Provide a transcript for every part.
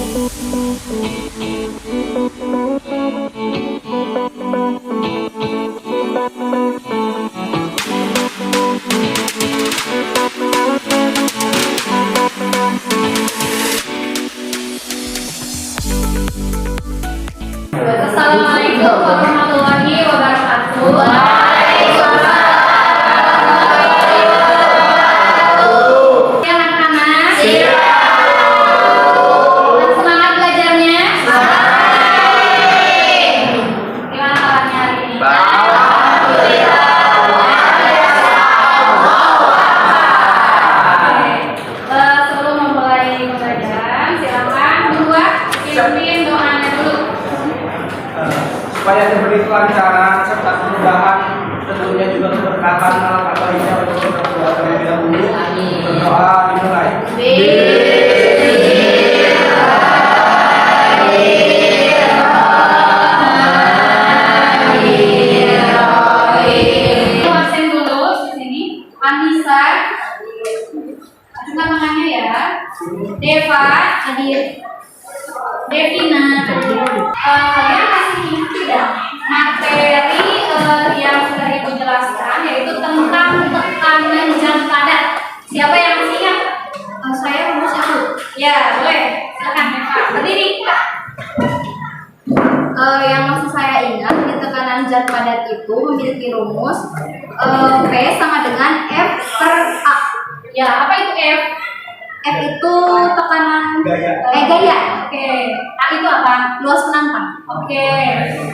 Assalamualaikum warahmatullahi wabarakatuh. Ya anak-anak, semangat belajarnya. Gimana kabarnya hari ini? Sebelum memulai pembelajaran, silakan membuat pimpin doanya dulu. Supaya diberi kelancaran serta kemudahan, tentunya juga keberkahan dalam ibadahnya untuk berdoa terlebih dahulu. Berdoa dimulai. Absen dulu di sini. Anissa, namanya ya. Deva, hadir. Devina, kalian masih ingat tidak materi yang sudah Ibu jelaskan, yaitu tentang tekanan jam padat. Siapa yang masih ingat? Saya rumus itu. Ya, boleh. Silakan Deva. Berdiri. Yang masih saya ingat, di tekanan zat padat itu memiliki rumus P sama dengan F per A. Ya, apa itu F? F itu tekanan gaya. Oke. A itu apa? Luas penantang. Oke.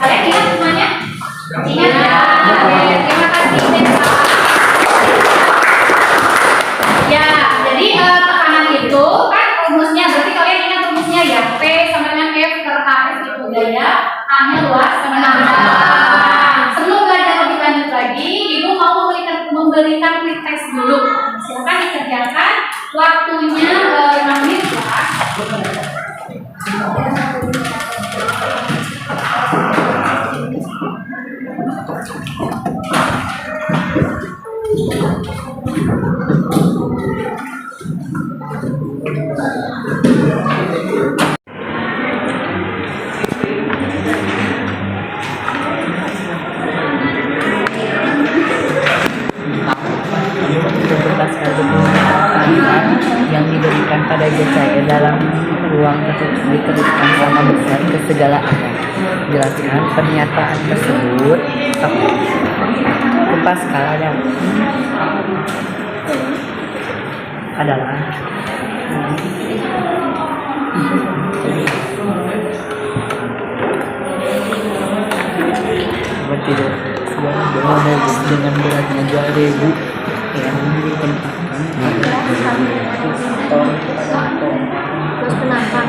Kalian ingat semuanya? Ingat ya. Oke. Terima kasih Deva. Ya, jadi tekanan itu kan rumusnya, berarti kalian ingat rumusnya ya. P sama dengan F per A. F itu gaya, A-nya luas penantang. Sebelum belajar lebih lanjut lagi, Ibu mau memberikan quick test dulu. Silakan dikerjakan. Waktunya 5 menit ya. Berdasarkan dokumen yang diberikan pada saya dalam ruang diteruskan sama besar ke segala arah. Jelaskan pernyataan tersebut. Ke Pascal adalah tidak segala berbeda dengan beratnya 2.000 yang ditempatkan Terus kenapa?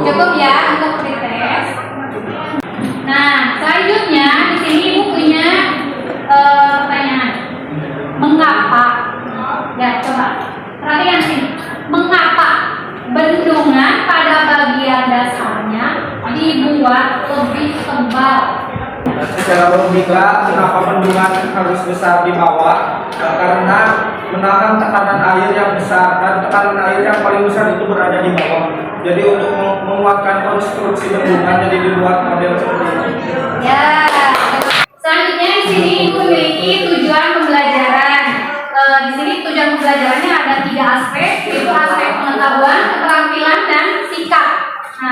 Cukup ya untuk pretest. Nah, selanjutnya di sini Ibu punya pertanyaan. Mengapa? Ya, coba perhatikan sini. Mengapa bendungan pada bagian dasarnya dibuat lebih tebal? Secara logika, kenapa bendungan harus besar di bawah? Karena menahan tekanan air yang besar, dan tekanan air yang paling besar itu berada di bawah. Jadi untuk menguatkan konstruksi bendungan, jadi dibuat model seperti ini. Ya. Selanjutnya di sini Ibu memiliki tujuan pembelajaran. pembelajarannya ada 3 aspek, yaitu aspek pengetahuan, keterampilan, dan sikap. Nah,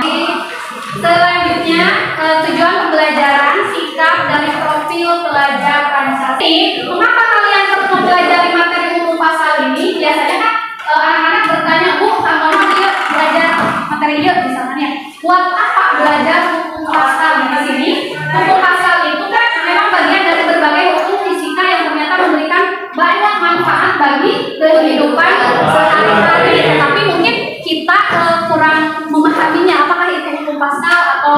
selanjutnya tujuan pembelajaran, sikap dari profil pelajar Pancasila. Mengapa kalian terus mempelajari materi umum pasal ini? Biasanya kan anak-anak bertanya, Bu, sama dia belajar materi dia misalnya. Buat apa belajar hukum pasal di sini? Hukum pasal itu kan memang bagian dari berbagai hukum fisika yang ternyata memberikan banyak manfaat bagi kehidupan sehari-hari. Tapi mungkin kita kurang memahaminya, apakah itu hukum pasal atau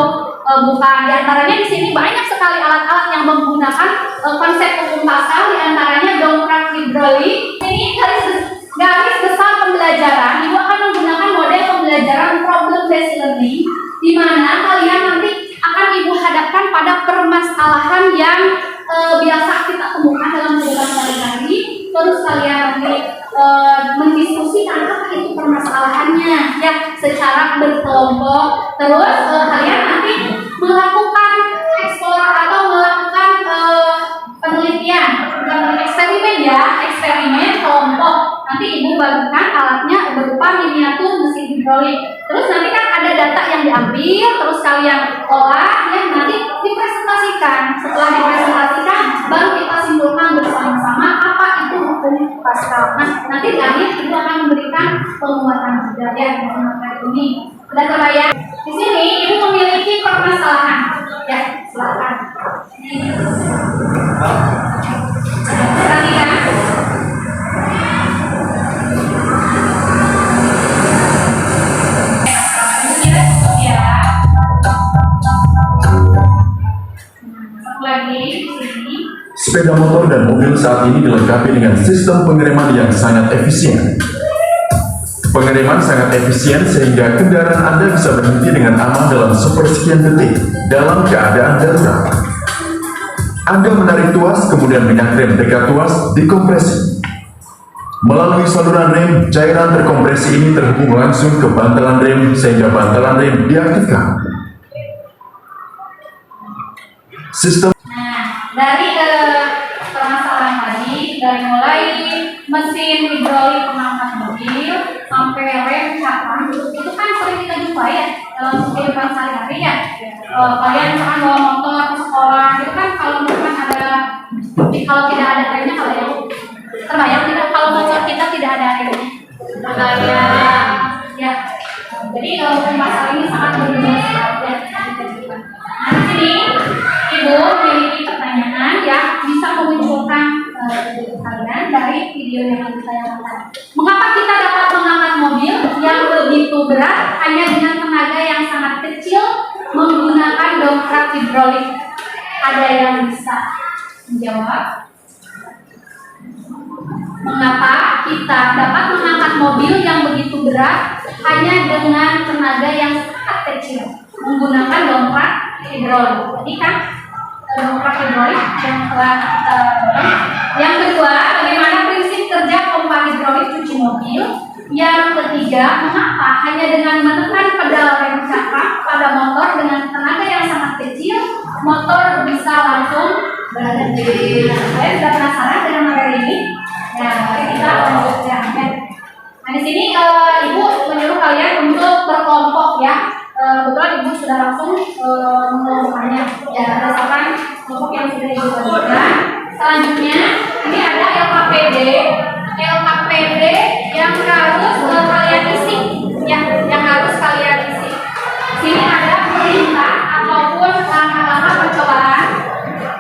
bukan. Di antaranya di sini banyak sekali alat-alat yang menggunakan konsep hukum pasal, di antaranya dongkrak hidrolik. Ini garis besar pembelajaran, Ibu akan menggunakan model pembelajaran problem based learning, di mana kalian nanti akan Ibu hadapkan pada permasalahan yang biasa kita temukan dalam kehidupan sehari-hari. Terus kalian nanti mendiskusikan apa itu permasalahannya, ya, secara berkelompok. Terus kalian nanti melakukan eksplor atau melakukan penelitian, bukan eksperimen ya, eksperimen kelompok. Nanti Ibu bagikan alatnya berupa miniatur mesin hidrolik. Terus nanti kan ada data yang diambil, terus kalian olah, ya, nanti dipresentasikan. Setelah dipresentasikan, baru kita simpulkan bersama-sama apa itu hukum pasal. Nah, nanti di akhir Ibu akan memberikan penguatan juga ya dalam materi ini. Sudah terbayang? Di sini Ibu memiliki permasalahan. Ya, silakan. Perhatikan. Sepeda motor dan mobil saat ini dilengkapi dengan sistem pengereman yang sangat efisien. Pengereman sangat efisien sehingga kendaraan Anda bisa berhenti dengan aman dalam sepersekian detik dalam keadaan darurat. Anda menarik tuas, kemudian minyak rem dekat tuas dikompresi. Melalui saluran rem, cairan terkompresi ini terhubung langsung ke bantalan rem sehingga bantalan rem diaktifkan. Sistem Dari permasalahan tadi, dari mulai mesin hidrolik pengangkat mobil sampai rem cakram, itu kan sering kita jumpa ya dalam kehidupan sehari-hari ya. Kalian misalkan bawa motor ke sekolah, itu kan kalau misalkan kalau tidak ada remnya, kalau ya terbayang tidak kalau motor kita tidak ada remnya, terbayang ya. Jadi hukum pasal ini sangat berguna sekali ya. Nah, di sini Ibu memiliki pertanyaan yang bisa memunculkan kalian dari video yang saya lakukan. Mengapa kita dapat mengangkat mobil yang begitu berat hanya dengan tenaga yang sangat kecil menggunakan dongkrak hidrolik? Ada yang bisa menjawab? Mengapa kita dapat mengangkat mobil yang begitu berat hanya dengan tenaga yang sangat kecil menggunakan dongkrak hidrolik? Jadi kan dongkrak hidrolik yang telah kita lakukan. Yang kedua, bagaimana prinsip kerja pompa hidrolik cuci mobil? Yang ketiga, mengapa hanya dengan menekan pedal rem cakram pada motor dengan tenaga yang sangat kecil, motor bisa langsung berhenti? Saya sudah penasaran dengan materi ini. Nah, mari kita lanjutkan. Nah, di sini Ibu menyuruh kalian untuk berkelompok ya. Kebetulan Ibu sudah langsung mengelompokkannya ya berdasarkan kelompok yang sudah Ibu bagikan. Selanjutnya ini ada LKPD yang harus kalian isi ya, yang harus kalian isi. Sini ada perintah ataupun langkah-langkah percobaan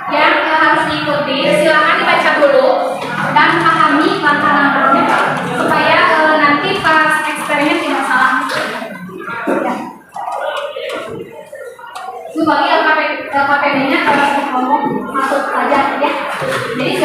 yang harus diikuti. Silakan dibaca dulu dan pahami langkah-langkahnya supaya nanti pas eksperimen tidak salah. Ya. Bagi LKPD-nya kalau ngomong masuk saja ya. Jadi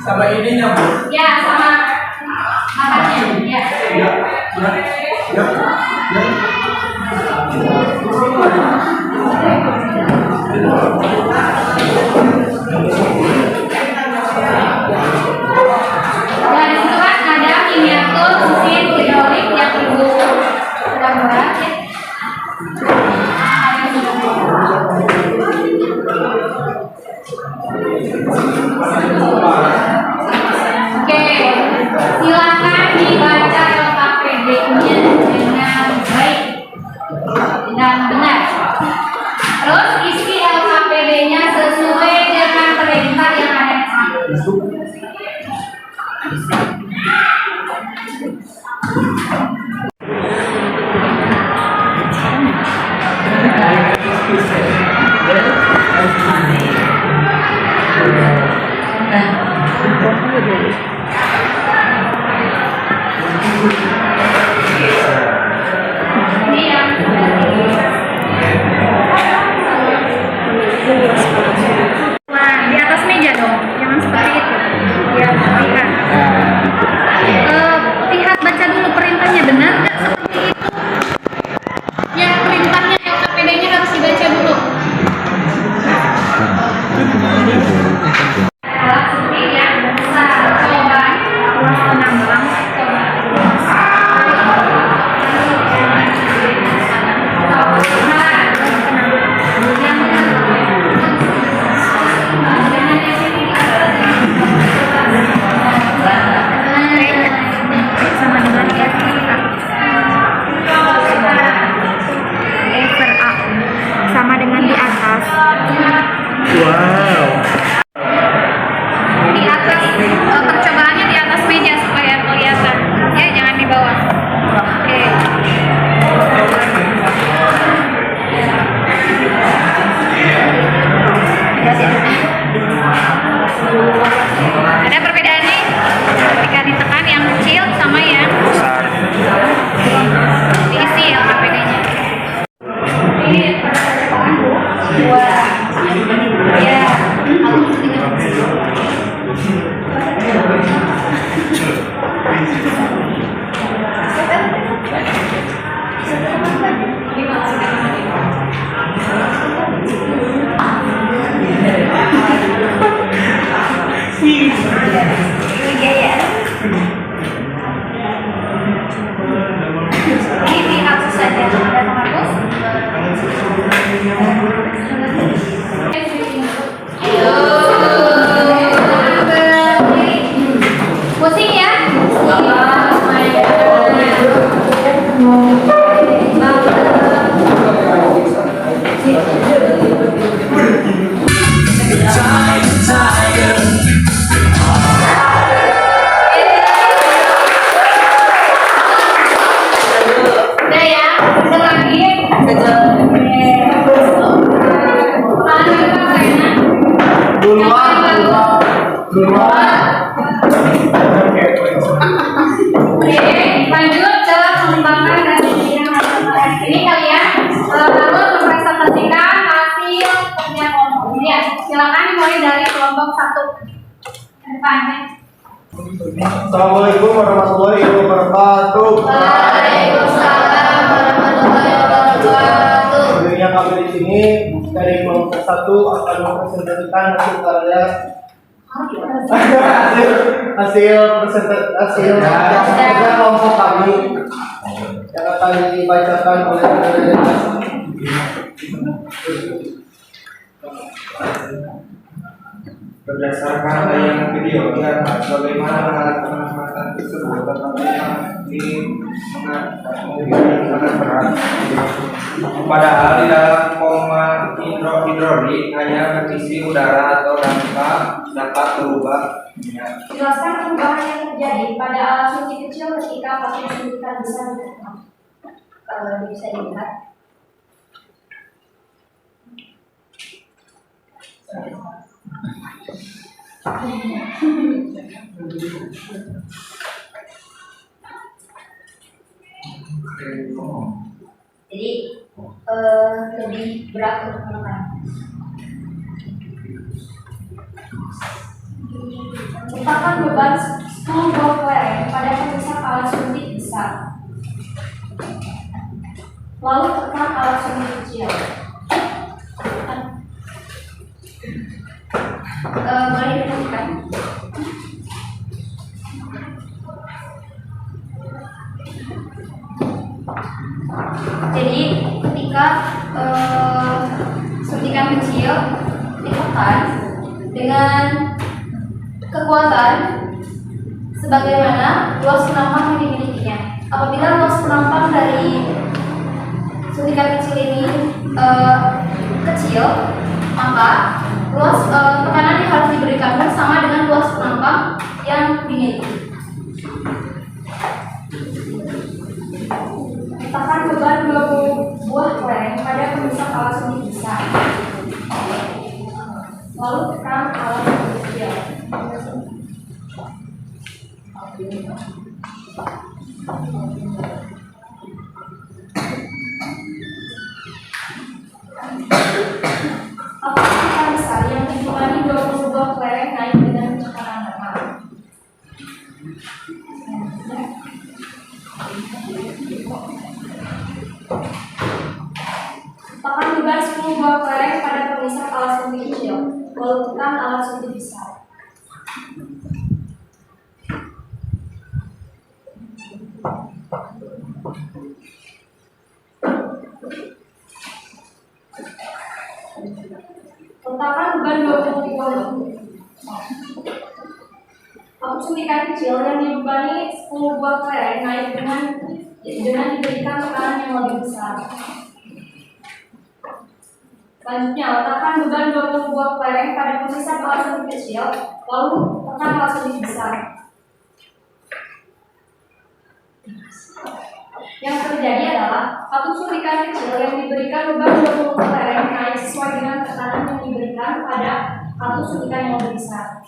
sama ininya Bu. Ya, sama matanya. Ya. Ya, ya, ya. Dan itu kan ada miniatur mesin hidrolik yang ibu sedang buat ya. Oke, silakan dibaca LKPD-nya dengan baik dan benar. Terus isi LKPD-nya sesuai dengan perintah yang ada di sini. Ini yang nah, di atas meja dong, jangan seperti itu. Ya, lihat. Lihat baca dulu perintahnya benar nggak seperti itu? Ya, perintahnya LKPD-nya harus dibaca dulu. Alat seperti yang besar, coba kelas penambang, coba. Sama dengan FRA sama dengan di atas. Wow. Di atas percobaannya di atas meja supaya kelihatan ya, jangan di bawah. Oke. Ada perbedaannya ketika ditekan yang kecil sama yang besar. Diisi LKPD-nya. Ini ya, ini dihapus saja. Ada menghapus. Pusing ya? Udah ya, udah lagi. Oke, lanjut ke pengembangan dan ini kalian harus mempresentasikan hasil kerja kelompok. Ya, silakan dimulai dari kelompok 1 ke depannya. Assalamualaikum warahmatullahi wabarakatuh. Waalaikumsalam warahmatullahi wabarakatuh. Sebenarnya kami di sini dari kelompok 1 akan mempresentasikan hasil karya hasil kerja kelompok kami yang akan dibacakan oleh berdasarkan tayangan video di atas bagaimana pengamatan tersebut tetapi ini sangat berat. Padahal di dalam koma hidrolik hanya berisi udara atau dampak dapat berubah. Jelaskan perubahan yang terjadi pada alat suci kecil ketika proses suntikan besar ditekan. Bisa dilihat. Jadi lebih berat untuk menekan. Letakkan beban 10 buah kelereng pada pemisah alat suntik besar. Lalu tekan alat suntik kecil. Boleh diperhatikan. Jadi ketika suntikan kecil ditekan dengan kekuatan sebagaimana luas penampang yang dimilikinya. Apabila luas penampang dari suntikan kecil ini kecil, maka luas tekanan yang harus diberikan sama dengan luas penampang yang dimiliki. Letakkan beban 20 buah kelereng pada pemisah alat suntik besar. Lalu tekan alat suntik kecil. Apakah suntikan besar yang dijumpai 20 buah kelereng naik dengan kecepatan normal? Tekan beban 10 buah kelereng pada pemisah alat suntik kecil, lalu tekan alat suntik besar. Letakkan beban 20 buah alat suntikan kecil yang dibebani 10 buah kelereng naik dengan diberikan tekanan yang lebih besar. Selanjutnya, letakkan beban 20 buah kelereng pada pemisah alat suntik kecil, lalu tekan alat suntik besar. Yang terjadi adalah satu suntikan kecil yang diberikan beban 20 kelereng naik sesuai dengan tekanan yang diberikan pada satu suntikan yang lebih besar.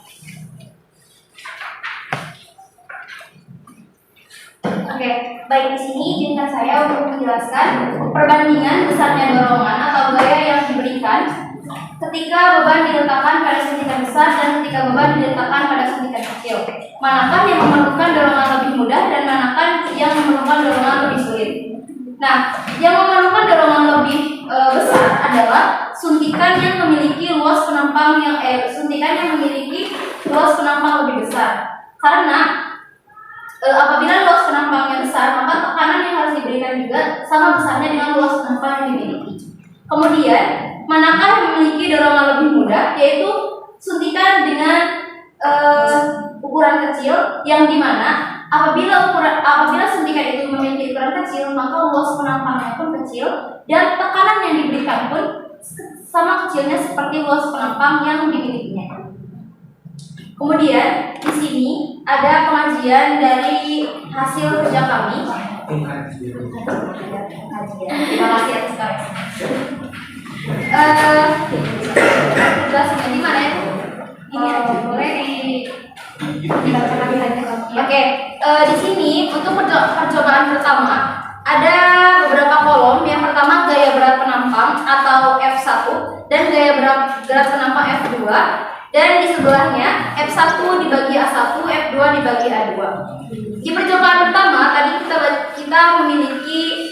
Oke, baik, di sini izinkan saya untuk menjelaskan perbandingan besarnya dorongan atau gaya yang diberikan ketika beban diletakkan pada suntikan besar dan ketika beban diletakkan pada suntikan kecil. Manakah yang memerlukan dorongan lebih mudah dan manakah yang memerlukan dorongan lebih sulit? Nah, yang memerlukan dorongan lebih besar adalah suntikan yang memiliki luas penampang lebih besar. Karena apabila luas penampangnya besar, maka tekanan yang harus diberikan juga sama besarnya dengan luas penampang yang dimiliki. Kemudian, manakah yang memiliki dorongan lebih mudah, yaitu suntikan dengan ukuran kecil, yang dimana apabila suntikan itu memiliki ukuran kecil, maka luas penampangnya pun kecil dan tekanan yang diberikan pun sama kecilnya seperti luas penampang yang dimilikinya. Kemudian di sini ada pengajian dari hasil kerja kami. Terima kasih atas tugasnya di mana ya? Ini boleh dibaca lagi aja. Oke, di sini untuk percobaan pertama ada beberapa kolom. Yang pertama gaya berat penampang atau F1 dan gaya berat penampang F2. Dan di sebelahnya F1 dibagi A1, F2 dibagi A2. Di percobaan pertama tadi kita memiliki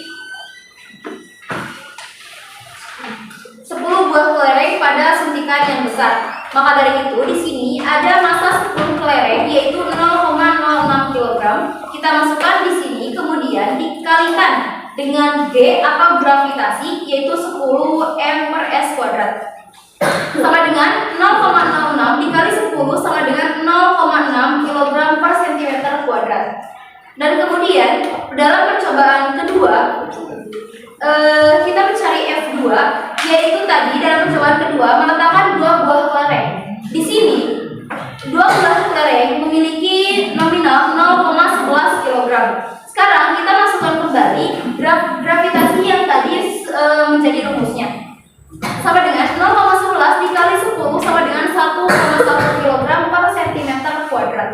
10 buah kelereng pada suntikan yang besar. Maka dari itu di sini ada massa 10 kelereng yaitu 0,06 kg. Kita masukkan di sini kemudian dikalikan dengan G atau gravitasi yaitu 10 m per s kuadrat. Sama dengan 0,06 dikali 10 sama dengan 0,6 kg per cm kuadrat. Dan kemudian dalam percobaan kedua kita mencari F2 yaitu tadi dalam percobaan kedua meletakkan 2 buah kelereng. Di sini 2 buah kelereng memiliki nominal 0,11 kg. Sekarang kita masukkan kembali gravitasi yang tadi menjadi rumusnya. Sama dengan 0,11 dikali 10 sama dengan 1,1 kg per cm kuadrat.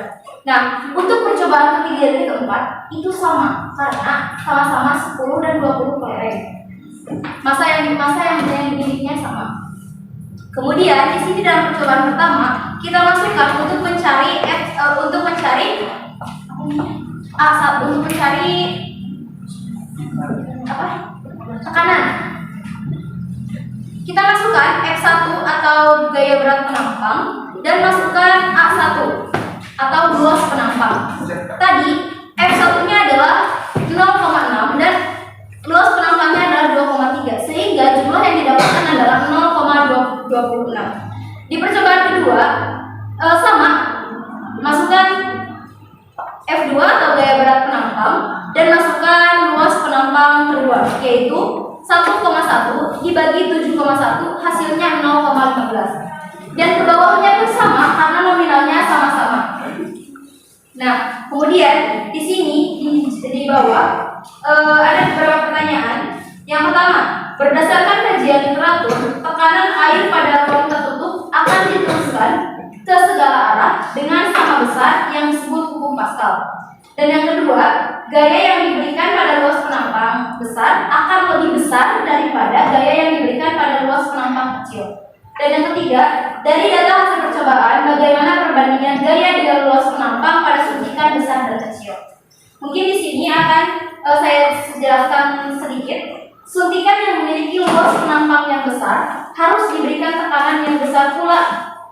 Nah, untuk percobaan ketiga dan keempat itu sama karena sama-sama 10 dan 20 kelereng. Massa yang dimilikinya sama. Kemudian di sini dalam percobaan pertama kita masukkan untuk mencari untuk mencari apa? Tekanan. Kita masukkan F1 atau gaya berat penampang dan masukkan A1 atau luas penampang. Tadi F1-nya adalah 0,6 dan luas penampangnya adalah 2,3 sehingga jumlah yang didapatkan adalah 0,26. Di percobaan kedua sama, masukkan F2 atau gaya berat penampang dan masukkan luas penampang kedua yaitu 1,1 dibagi 7,1 hasilnya 0,15 dan ke bawahnya pun sama karena nominalnya sama-sama. Nah, kemudian di sini di bawah ada beberapa pertanyaan. Yang pertama, berdasarkan kajian literatur, tekanan air pada ruang tertutup akan diteruskan ke segala arah dengan sama besar yang disebut hukum Pascal. Dan yang kedua, gaya yang diberikan pada luas penampang besar akan lebih besar daripada gaya yang diberikan pada luas penampang kecil. Dan yang ketiga, dari data hasil percobaan, bagaimana perbandingan gaya dengan luas penampang pada suntikan besar dan kecil. Mungkin di sini akan saya jelaskan sedikit. Suntikan yang memiliki luas penampang yang besar harus diberikan tekanan yang besar pula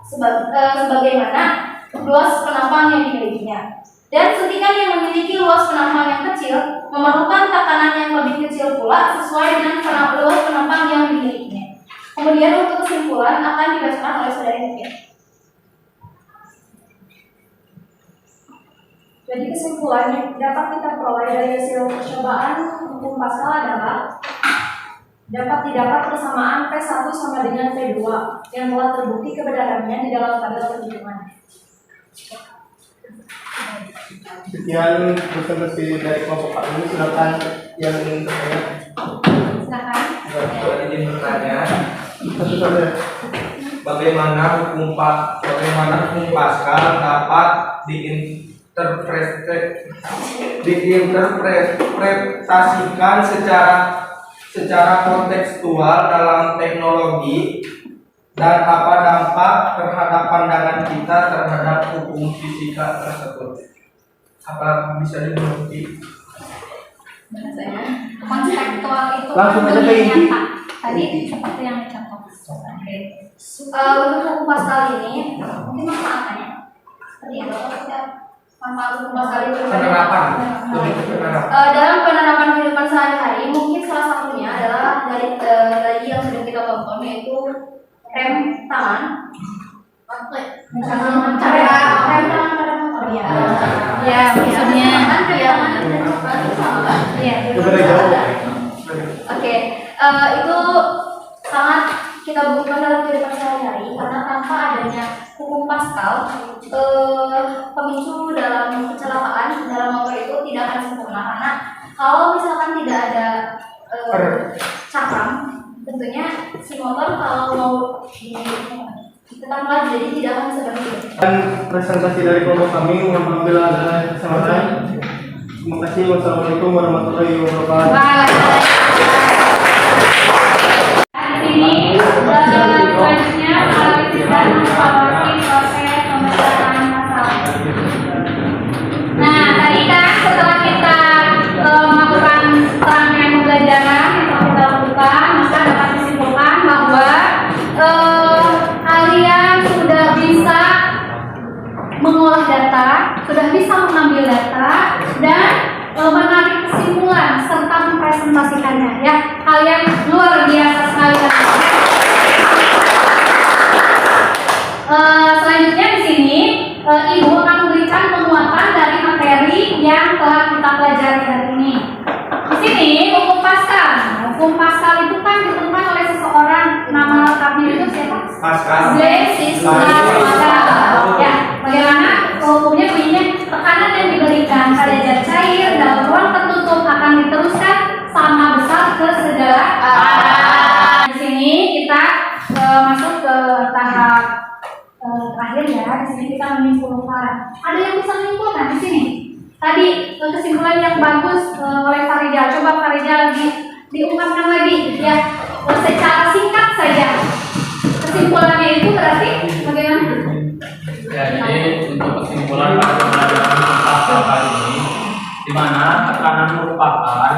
sebagaimana luas penampang yang dimilikinya. Dan suntikan yang memiliki luas penampang yang kecil memerlukan tekanan yang lebih kecil pula sesuai dengan luas penampang yang dimilikinya. Kemudian untuk kesimpulan akan dibacakan oleh saudara Mungkin. Jadi kesimpulan yang dapat kita peroleh dari hasil percobaan hukum Pascal adalah dapat didapat persamaan P1 sama dengan P2 yang telah terbukti kebenarannya di dalam tabel perhitungan. Sekian presentasi dari kelompok Pak ini, silakan yang ingin bertanya. Silakan. Izin bertanya, Satu saja. bagaimana hukum Pascal dapat diinterpretasikan secara kontekstual dalam teknologi dan apa dampak terhadap pandangan kita terhadap hukum fisika tersebut? Apa bisa dimengerti? Bahasanya konseptual itu Langsung aja ke inti. nyata. Tadi seperti yang dicontoh. Oke. Untuk hukum Pascal ini mungkin manfaatnya seperti itu. Manfaat hukum Pascal itu Penerapan. Lebih ke penerapan. dalam penerapan kehidupan sehari-hari mungkin salah satunya adalah dari tadi yang sudah kita tonton yaitu rem tangan. Rem tangan pada motor ya. Ya, maksudnya Berbeda jauh. Oke, itu sangat kita butuhkan dalam kehidupan sehari-hari karena tanpa adanya hukum Pascal, pemicu dalam kecelakaan dalam motor itu tidak akan sempurna karena kalau misalkan tidak ada cakram, tentunya si motor kalau mau ditekan lagi jadi tidak akan bisa berhenti. Dan presentasi dari kelompok kami mengambil adalah kesempatan. Terima kasih. Wassalamualaikum warahmatullahi wabarakatuh. Ini selanjutnya analisis dan evaluasi proses pemecatan masalah. Nah, tadi kan setelah kita melakukan serangkaian pembelajaran yang telah kita lakukan, maka dapat disimpulkan bahwa kalian sudah bisa mengolah data, sudah bisa mengambil data dan menarik kesimpulan serta mempresentasikannya. Ya, kalian luar biasa sekali. Selanjutnya di sini Ibu akan memberikan penguatan dari materi yang telah kita pelajari hari ini. Di sini hukum Pascal. Hukum Pascal itu kan ditemukan oleh seseorang, nama lengkapnya itu siapa? Pascal. Blaise Pascal. Ya, bagaimana hukumnya bunyinya tekanan yang diberikan pada zat cair dalam ruang tertutup akan diteruskan sama besar ke segala arah. Di sini kita masuk ke tahap terakhir ya. Di sini kita menyimpulkan. Ada yang bisa menyimpulkan di sini? Tadi kesimpulan yang bagus oleh Farijal. Coba Farijal diungkapkan lagi ya secara singkat saja. Kesimpulan kesimpulannya itu berarti bagaimana? Ya, jadi untuk kesimpulan pada pembelajaran pasal kali ini, di mana tekanan merupakan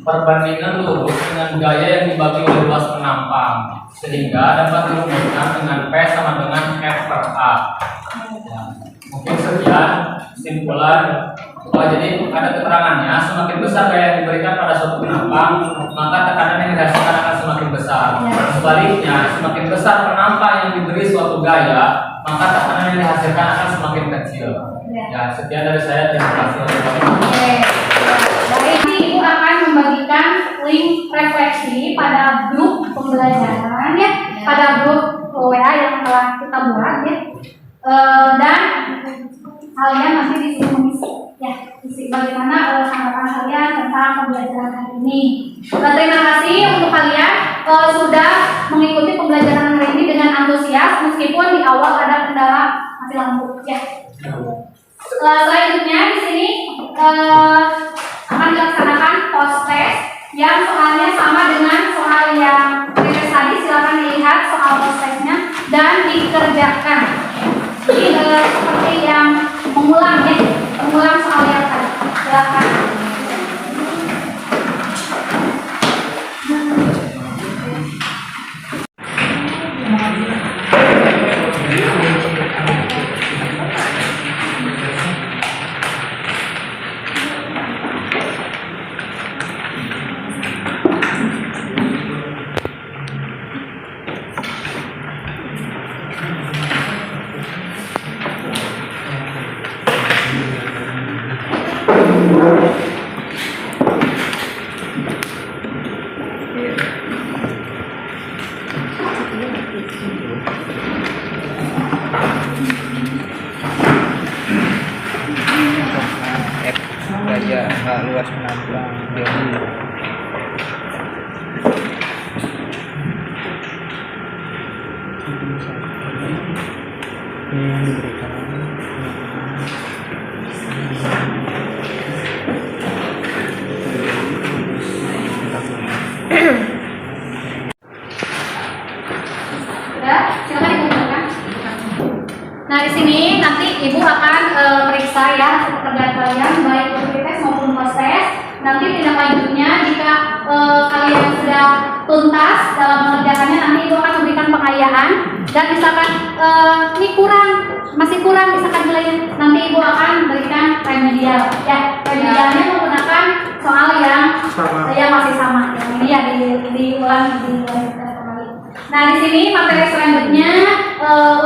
perbandingan lurus dengan gaya yang dibagi oleh luas penampang, sehingga dapat dirumuskan dengan P sama dengan F per A. Ya, mungkin sekian kesimpulan. Jadi ada keterangannya, semakin besar gaya yang diberikan pada suatu penampang, maka tekanan yang dirasakan akan semakin besar. Sebaliknya, semakin besar penampang yang diberi suatu gaya, maka tekanan yang dihasilkan akan semakin kecil. Ya, sekian dari saya. Terima kasih. Oke. Baik, Ibu akan membagikan link refleksi pada grup pembelajaran ya, pada grup WA yang telah kita buat ya. Dan kalian nanti disuruh mengisi ya, isi bagaimana tanggapan kalian tentang pembelajaran hari ini. Terima kasih untuk kalian sudah mengikuti pembelajaran hari ini dengan antusias meskipun di awal ada kendala mati lampu ya. Selanjutnya di sini akan dilaksanakan post test yang soalnya sama dengan soal yang previous tadi. Silakan dilihat soal post testnya dan dikerjakan. Jadi seperti yang mengulang ya, mengulang soal yang tadi. Silakan. Gaya luas penampang jadi yang diberikan Sudah, silakan dikumpulkan. Nah, di sini nanti Ibu akan periksa ya pekerjaan kalian baik untuk tes maupun post test. Nanti tindak lanjutnya jika kalian sudah tuntas dalam mengerjakannya, nanti Ibu akan memberikan pengayaan dan misalkan ini masih kurang misalkan nilainya, nanti Ibu akan berikan remedial ya. Remedialnya menggunakan soal yang masih sama. Yang ini ya diulang kembali. Nah, di sini materi selanjutnya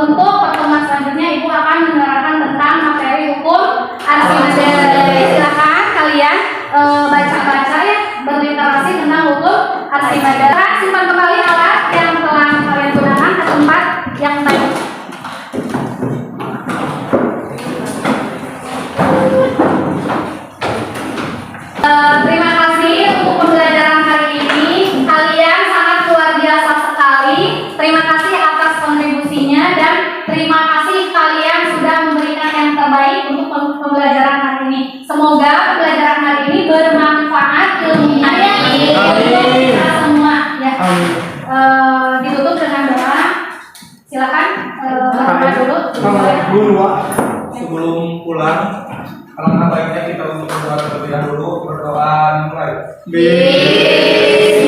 untuk pertemuan selanjutnya Ibu akan menerangkan tentang materi hukum Archimedes. Silakan kalian baca-baca ya, berliterasi tentang hukum Archimedes. Simpan kembali alat yang telah kalian gunakan ke tempat yang tadi. Terima kasih untuk pembelajaran hari ini. Kalian sangat luar biasa sekali. Terima kasih atas kontribusinya dan terima kasih kalian sudah memberikan yang terbaik untuk pembelajaran hari ini. Semoga pembelajaran hari ini bermanfaat ilmunya untuk kita semua ya. Ditutup dengan doa. Silakan berdoa dulu. Sebelum pulang, alangkah baiknya kita untuk berdoa terlebih dahulu. Berdoa dimulai. Bismillah.